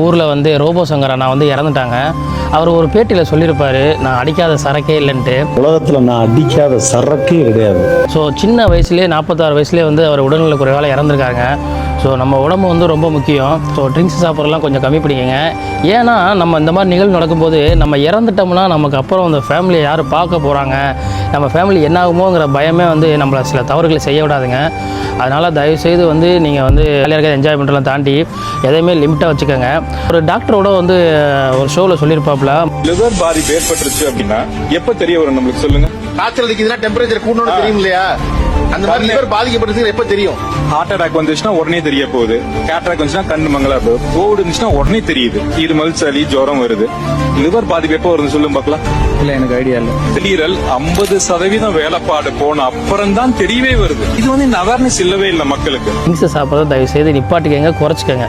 ஊரில் வந்து ரோபோ சங்கர் அண்ணா வந்து இறந்துட்டாங்க. அவர் ஒரு பேட்டியில் சொல்லியிருப்பார், நான் அடிக்காத சரக்கே இல்லைன்ட்டு. உலகத்தில் நான் அடிக்காத சரக்கே கிடையாது. ஸோ சின்ன வயசுலேயே 46 வயசுலேயே வந்து அவர் உடல்நல குறைவால் இறந்துருக்காங்க. ஸோ நம்ம உடம்பு வந்து ரொம்ப முக்கியம். ஸோ ட்ரிங்க்ஸ் சாப்பிட்றலாம் கொஞ்சம் கம்மி பண்ணிக்கங்க. ஏன்னா நம்ம இந்த மாதிரி நிகழ்வு நடக்கும்போது நம்ம இறந்துட்டோம்னா நமக்கு அப்புறம் அந்த ஃபேமிலியை யார் பார்க்க போகிறாங்க, நம்ம ஃபேமிலி என்ன ஆகுமோங்கிற பயமே வந்து நம்மளை சில தவறுகளை செய்ய விடாதுங்க. அதனால் தயவுசெய்து வந்து நீங்கள் வந்து ஜாலியாக என்ஜாய் பண்ணுறலாம் தாண்டி எதையுமே லிமிட்டாக வச்சுக்கோங்க. ஒரு டாக்டரோட வந்து ஒரு ஷோவில் சொல்லியிருப்பாப்புல, லிவர் பாதிப்பு ஏற்பட்டுருச்சு அப்படின்னா எப்ப தெரிய வரும் நம்மளுக்கு சொல்லுங்க. காய்ச்சல் அடிக்குதுன்னா டெம்பரேச்சர் கூடணும் தெரியும் இல்லையா? அந்த மாதிரி லிவர் பாதிக்கப்படுறது எப்ப தெரியும்? ஹார்ட் அட்டாக் வந்துச்சுன்னா உடனே தெரிய போகுது. கேட்ராக் வந்துச்சுன்னா கண்ணு மங்களா போகுது. கோவிட் இருந்துச்சுன்னா உடனே தெரியுது. இருமல், சளி, ஜுரம் வருது. லிவர் பாதிப்பு எப்போ வருது சொல்லுங்க பார்க்கலாம். இல்ல, எனக்கு ஐடியா இல்ல. திடீரல் 50% வேலைப்பாடு போன அப்புறம் தான் தெரியவே வருது. இது வந்து இந்த அவேர்னஸ் இல்லவே இல்லை மக்களுக்கு. ட்ரிங்க்ஸை சாப்பிட்றத தயவுசெய்து நிப்பாட்டிக்கங்க, குறைச்சிக்கங்க.